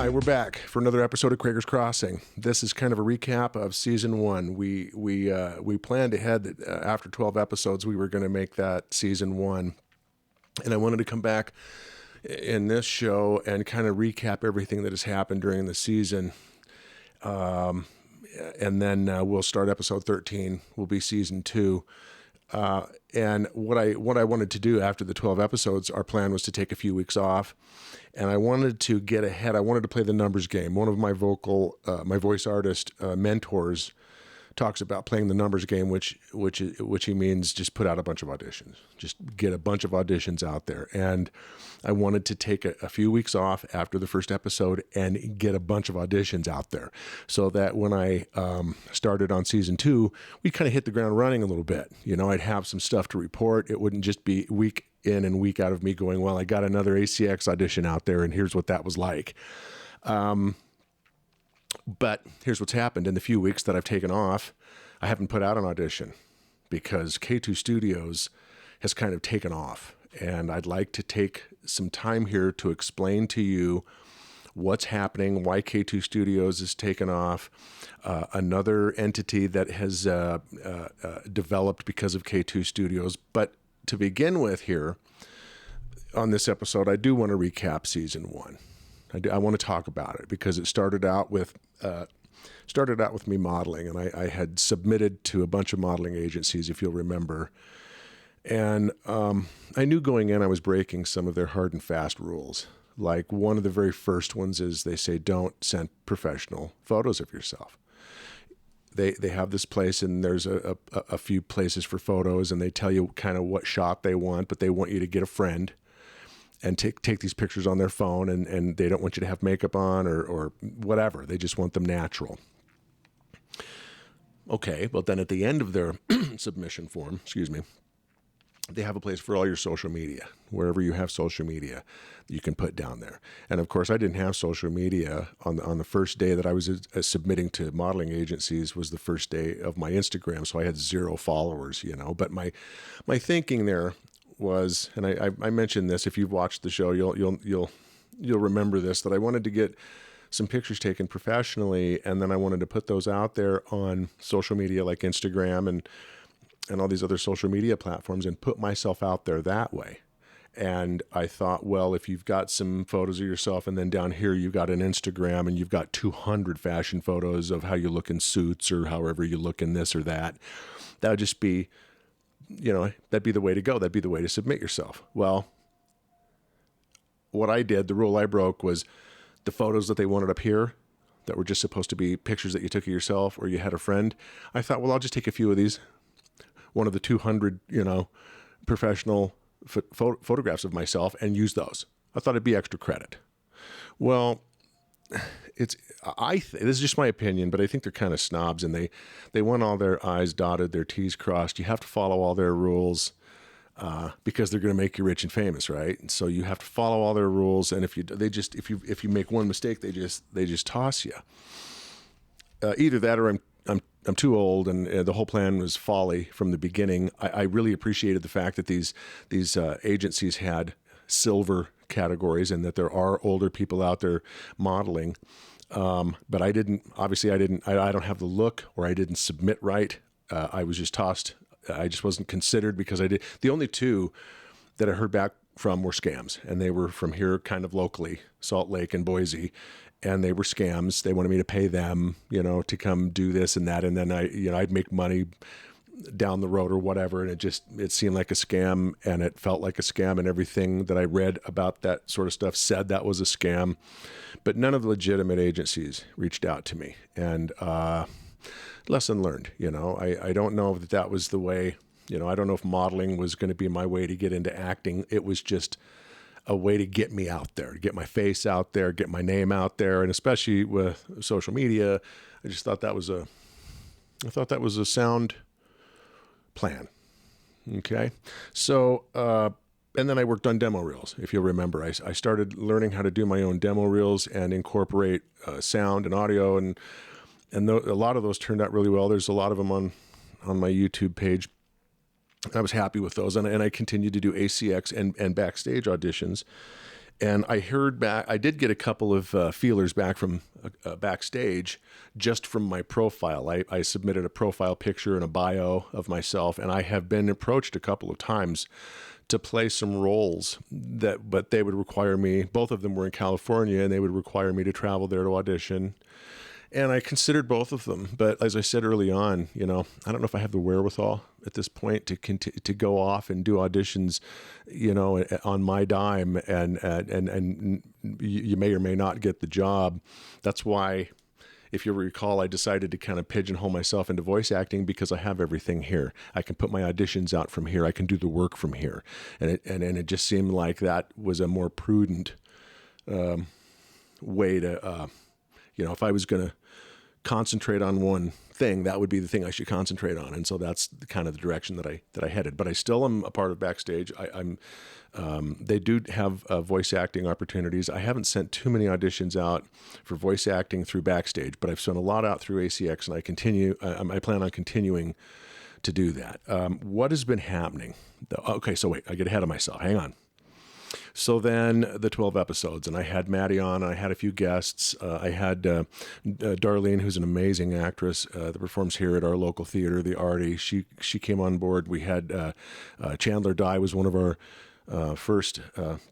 Hi, we're back for another episode of Krager's Crossing. This is kind of a recap of season 1. We planned ahead that after 12 episodes we were going to make that season 1, and I wanted to come back in this show and kind of recap everything that has happened during the season, and then we'll start episode 13. Will be season 2. And what I wanted to do after the 12 episodes, our plan was to take a few weeks off, and I wanted to get ahead. I wanted to play the numbers game. One of my voice artist mentors talks about playing the numbers game, which he means just put out a bunch of auditions, just get a bunch of auditions out there. And I wanted to take a few weeks off after the first episode and get a bunch of auditions out there, so that when I started on season 2, we kind of hit the ground running a little bit. You know, I'd have some stuff to report. It wouldn't just be week in and week out of me going, well, I got another ACX audition out there and here's what that was like. But here's what's happened. In the few weeks that I've taken off, I haven't put out an audition because K2 Studios has kind of taken off. And I'd like to take some time here to explain to you what's happening, why K2 Studios is taken off, another entity that has developed because of K2 Studios. But to begin with here, on this episode, I do want to recap season 1. I want to talk about it because it started out with me modeling, and I had submitted to a bunch of modeling agencies, if you'll remember. And I knew going in I was breaking some of their hard and fast rules. Like one of the very first ones is they say don't send professional photos of yourself. They have this place, and there's a few places for photos, and they tell you kind of what shot they want, but they want you to get a friend and take these pictures on their phone, and they don't want you to have makeup on or whatever. They just want them natural. Okay, well then at the end of their submission form, they have a place for all your social media. Wherever you have social media, you can put down there. And of course, I didn't have social media on the first day that I was submitting to modeling agencies. Was the first day of my Instagram, so I had 0 followers. You know, but my thinking there was, and I mentioned this. If you've watched the show, you'll remember this, that I wanted to get some pictures taken professionally, and then I wanted to put those out there on social media like Instagram and all these other social media platforms and put myself out there that way. And I thought, well, if you've got some photos of yourself, and then down here you've got an Instagram and you've got 200 fashion photos of how you look in suits or however you look in this or that, that would just be, that'd be the way to go. That'd be the way to submit yourself. Well, what I did, the rule I broke, was the photos that they wanted up here that were just supposed to be pictures that you took of yourself or you had a friend. I thought, well, I'll just take a few of these. One of the 200, professional photographs of myself and use those. I thought it'd be extra credit. Well, this is just my opinion, but I think they're kind of snobs, and they want all their I's dotted, their T's crossed. You have to follow all their rules because they're going to make you rich and famous, right? And so you have to follow all their rules, and if you make one mistake, they just toss you. Either that, or I'm too old, and the whole plan was folly from the beginning. I really appreciated the fact that these agencies had silver categories and that there are older people out there modeling. But I don't have the look, or I didn't submit right. I was just tossed. I just wasn't considered because I did. The only 2 that I heard back from were scams, and they were from here kind of locally, Salt Lake and Boise. And they were scams. They wanted me to pay them, to come do this and that. And then I'd make money down the road or whatever. And it seemed like a scam, and it felt like a scam. And everything that I read about that sort of stuff said that was a scam. But none of the legitimate agencies reached out to me. And lesson learned, I don't know if that was the way, I don't know if modeling was going to be my way to get into acting. It was just a way to get me out there, get my face out there, get my name out there. And especially with social media, I just thought that was a sound plan. Okay. So, and then I worked on demo reels. If you'll remember, I started learning how to do my own demo reels and incorporate sound and audio. And a lot of those turned out really well. There's a lot of them on my YouTube page. I was happy with those, and I continued to do ACX and backstage auditions. And I heard back, I did get a couple of feelers back from backstage just from my profile. I submitted a profile picture and a bio of myself, and I have been approached a couple of times to play some roles but they would require me, both of them were in California, and they would require me to travel there to audition. And I considered both of them, but as I said early on, I don't know if I have the wherewithal at this point to go off and do auditions, on my dime, and you may or may not get the job. That's why, if you recall, I decided to kind of pigeonhole myself into voice acting because I have everything here. I can put my auditions out from here. I can do the work from here, and it just seemed like that was a more prudent way to, if I was going to concentrate on one thing, that would be the thing I should concentrate on. And so that's kind of the direction that I headed. But I still am a part of backstage. They do have voice acting opportunities. I haven't sent too many auditions out for voice acting through backstage, but I've sent a lot out through ACX, and I plan on continuing to do that. What has been happening? Okay, so wait, I get ahead of myself. Hang on. So then the 12 episodes, and I had Maddie on, I had a few guests. I had Darlene, who's an amazing actress that performs here at our local theater, the Artie. She came on board. We had Chandler Dye was one of our first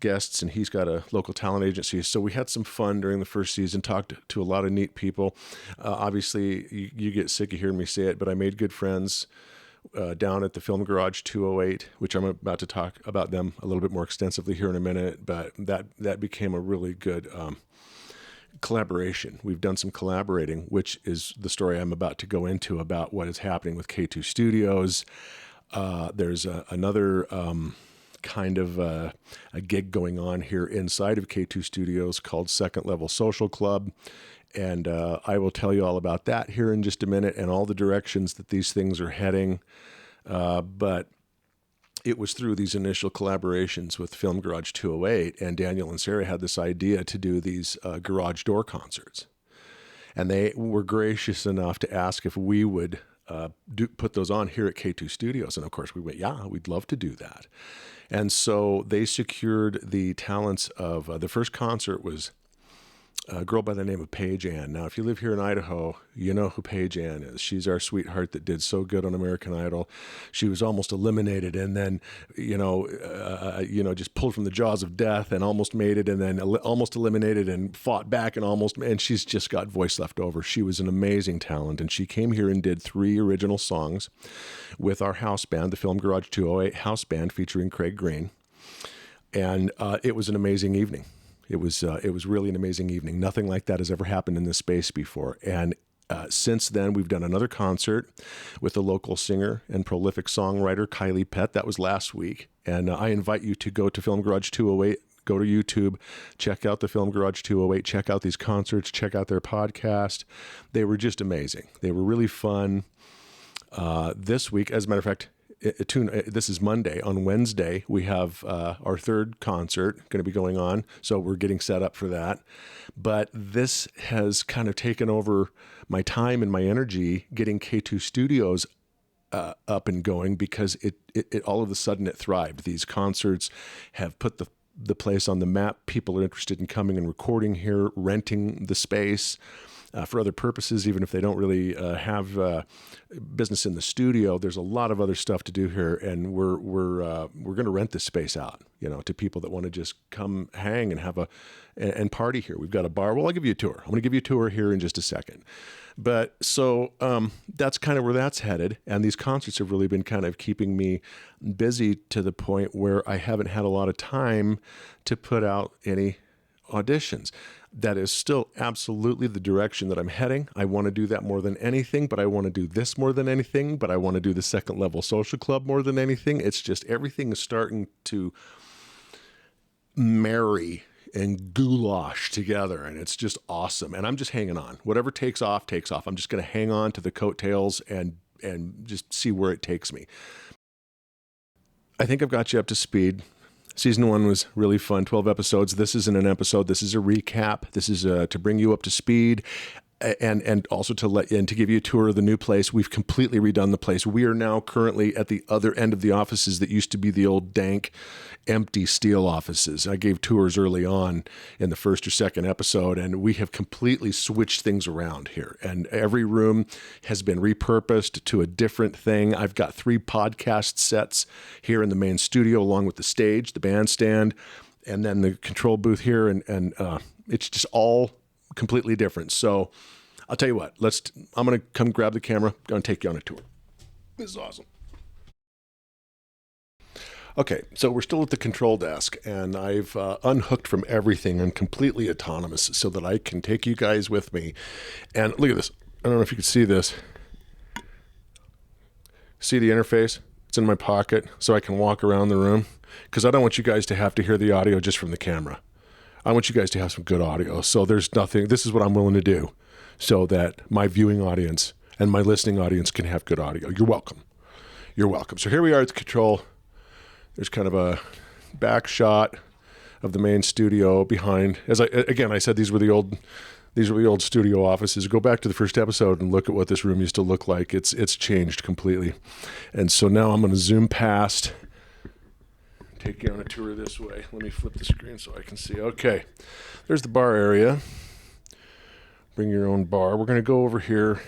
guests, and he's got a local talent agency. So we had some fun during the first season, talked to a lot of neat people. Obviously, you get sick of hearing me say it, but I made good friends down at the Film Garage 208, which I'm about to talk about them a little bit more extensively here in a minute, but that became a really good collaboration. We've done some collaborating, which is the story I'm about to go into about what is happening with K2 Studios. There's another kind of a gig going on here inside of K2 Studios called Second Level Social Club. And I will tell you all about that here in just a minute and all the directions that these things are heading. But it was through these initial collaborations with Film Garage 208, and Daniel and Sarah had this idea to do these garage door concerts. And they were gracious enough to ask if we would put those on here at K2 Studios. And of course we went, yeah, we'd love to do that. And so they secured the talents of the first concert was a girl by the name of Paige Ann. Now, if you live here in Idaho, you know who Paige Ann is. She's our sweetheart that did so good on American Idol. She was almost eliminated, and then, just pulled from the jaws of death and almost made it, and then almost eliminated and fought back and she's just got voice left over. She was an amazing talent, and she came here and did 3 original songs with our house band, the Film Garage 208 house band featuring Craig Green, and it was an amazing evening. It was really an amazing evening. Nothing like that has ever happened in this space before. And since then, we've done another concert with a local singer and prolific songwriter, Kylie Pett. That was last week. And I invite you to go to Film Garage 208, go to YouTube, check out the Film Garage 208, check out these concerts, check out their podcast. They were just amazing. They were really fun. This week, as a matter of fact, this is Monday. On Wednesday, we have our 3rd concert going to be going on, so we're getting set up for that. But this has kind of taken over my time and my energy getting K2 Studios up and going, because it all of a sudden it thrived. These concerts have put the place on the map. People are interested in coming and recording here, renting the space for other purposes, even if they don't really have business in the studio. There's a lot of other stuff to do here, and we're going to rent this space out, to people that want to just come hang and have and party here. We've got a bar. Well, I'll give you a tour. I'm going to give you a tour here in just a second. But so that's kind of where that's headed, and these concerts have really been kind of keeping me busy to the point where I haven't had a lot of time to put out any auditions. That is still absolutely the direction that I'm heading. I want to do that more than anything, but I want to do this more than anything, but I want to do the Second Level Social Club more than anything. It's just everything is starting to marry and goulash together, and it's just awesome. And I'm just hanging on. Whatever takes off, takes off. I'm just going to hang on to the coattails and just see where it takes me. I think I've got you up to speed. Season 1 was really fun, 12 episodes. This isn't an episode. This is a recap. This is to bring you up to speed. and also to give you a tour of the new place. We've completely redone the place. We are now currently at the other end of the offices that used to be the old dank, empty steel offices. I gave tours early on in the first or second episode, and we have completely switched things around here. And every room has been repurposed to a different thing. I've got 3 podcast sets here in the main studio, along with the stage, the bandstand, and then the control booth here, and it's just all completely different. So I'll tell you what, I'm going to come grab the camera, going to take you on a tour. This is awesome. Okay, so we're still at the control desk, and I've unhooked from everything and completely autonomous so that I can take you guys with me. And look at this. I don't know if you can see this. See the interface? It's in my pocket so I can walk around the room, because I don't want you guys to have to hear the audio just from the camera. I want you guys to have some good audio. So this is what I'm willing to do so that my viewing audience and my listening audience can have good audio. You're welcome. You're welcome. So here we are at the control. There's kind of a back shot of the main studio behind. I said these were the old studio offices. Go back to the first episode and look at what this room used to look like. It's changed completely. And so now I'm going to zoom past, take you on a tour this way. Let me flip the screen so I can see. Okay, there's the bar area. Bring your own bar. We're going to go over here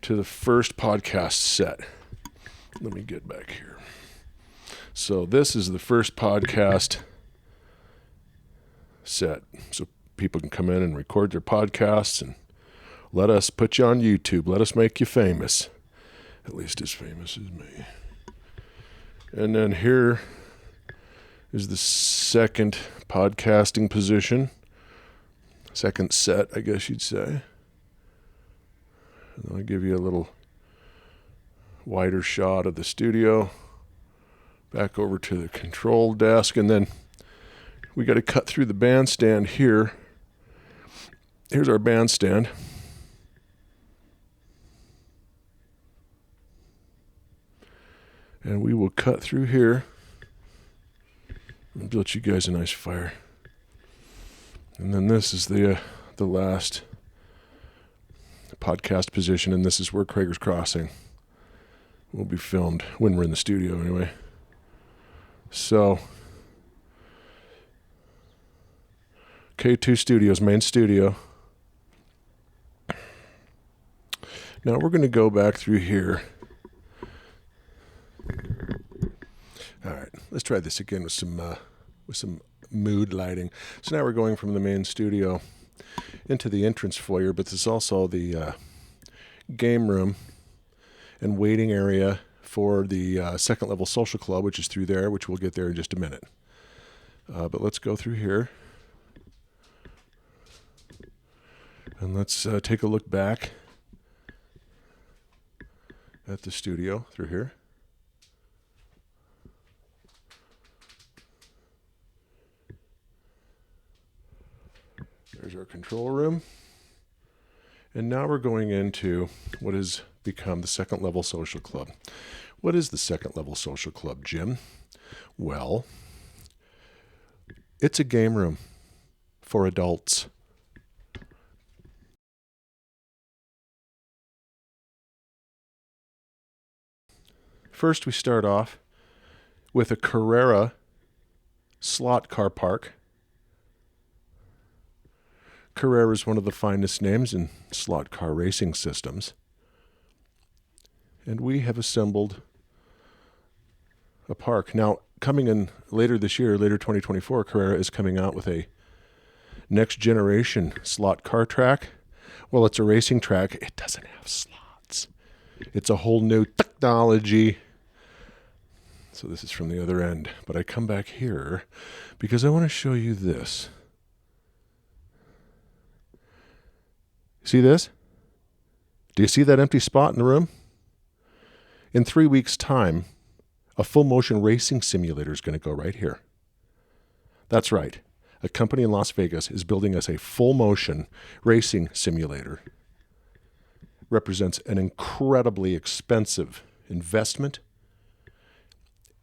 to the first podcast set. Let me get back here. So this is the first podcast set. So people can come in and record their podcasts and let us put you on YouTube. Let us make you famous. At least as famous as me. And then here is the second podcasting position. Second set, I guess you'd say. And I'll give you a little wider shot of the studio. Back over to the control desk, and then we got to cut through the bandstand here. Here's our bandstand. And we will cut through here. I'll build you guys a nice fire. And then this is the last podcast position, and this is where Craigers Crossing will be filmed when we're in the studio anyway. So, K2 Studios, main studio. Now we're going to go back through here. All right, let's try this again with some mood lighting. So now we're going from the main studio into the entrance foyer, but there's also the game room and waiting area for the second level social club, which is through there, which we'll get there in just a minute. But let's go through here. And let's take a look back at the studio through here. There's our control room. And now we're going into what has become the second level social club. What is the second level social club, Jim? Well, it's a game room for adults. First, we start off with a Carrera slot car park. Carrera is one of the finest names in slot car racing systems. And we have assembled a park. Now, coming in later this year, later 2024, Carrera is coming out with a next generation slot car track. Well, it's a racing track. It doesn't have slots. It's a whole new technology. So this is from the other end. But I come back here because I want to show you this. See this? Do you see that empty spot in the room? In 3 weeks' time, a full motion racing simulator is going to go right here. That's right. A company in Las Vegas is building us a full motion racing simulator. Represents an incredibly expensive investment,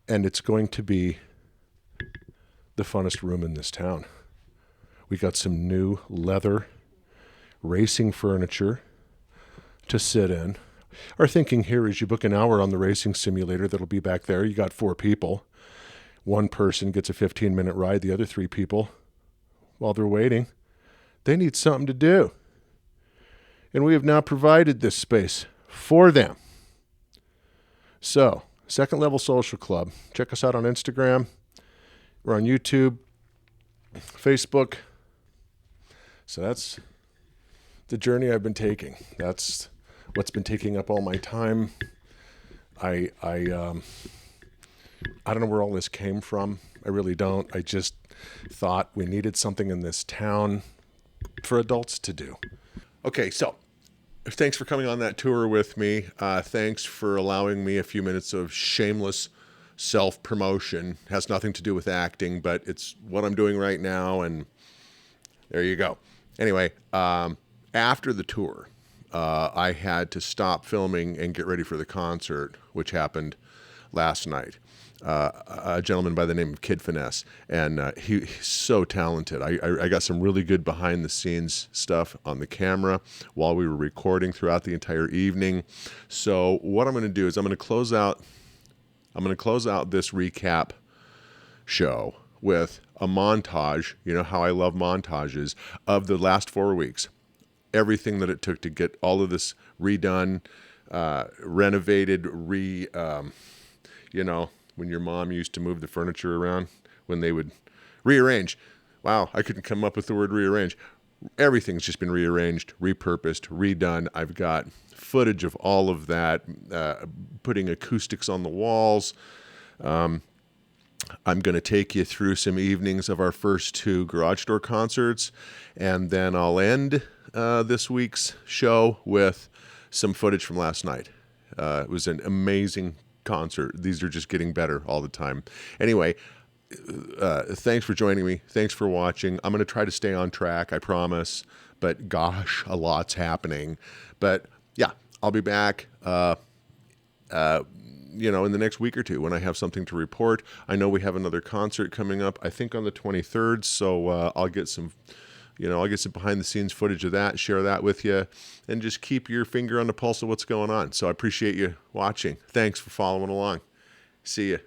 and it's going to be the funnest room in this town. We got some new leather racing furniture to sit in. Our thinking here is you book an hour on the racing simulator that'll be back there. You got 4 people. One person gets a 15-minute ride. The other 3 people, while they're waiting, they need something to do. And we have now provided this space for them. So, Second Level Social Club. Check us out on Instagram. We're on YouTube, Facebook. So that's the journey I've been taking. That's what's been taking up all my time. I don't know where all this came from. I really don't. I just thought we needed something in this town for adults to do. Okay, so thanks for coming on that tour with me. Thanks for allowing me a few minutes of shameless self-promotion. Has nothing to do with acting, but it's what I'm doing right now, and there you go. Anyway, after the tour, I had to stop filming and get ready for the concert, which happened last night. A gentleman by the name of Kid Finesse, and he's so talented. I got some really good behind-the-scenes stuff on the camera while we were recording throughout the entire evening. So what I'm going to do is I'm going to close out this recap show with a montage. You know how I love montages of the last 4 weeks. Everything that it took to get all of this redone, renovated, when your mom used to move the furniture around, when they would rearrange. Wow, I couldn't come up with the word rearrange. Everything's just been rearranged, repurposed, redone. I've got footage of all of that, putting acoustics on the walls. I'm going to take you through some evenings of our first 2 garage door concerts, and then I'll end this week's show with some footage from last night. It was an amazing concert. These are just getting better all the time. Anyway, thanks for joining me. Thanks for watching. I'm going to try to stay on track, I promise. But gosh, a lot's happening. But yeah, I'll be back, in the next week or 2 when I have something to report. I know we have another concert coming up, I think on the 23rd. So I'll get some behind the scenes footage of that, share that with you, and just keep your finger on the pulse of what's going on. So I appreciate you watching. Thanks for following along. See you.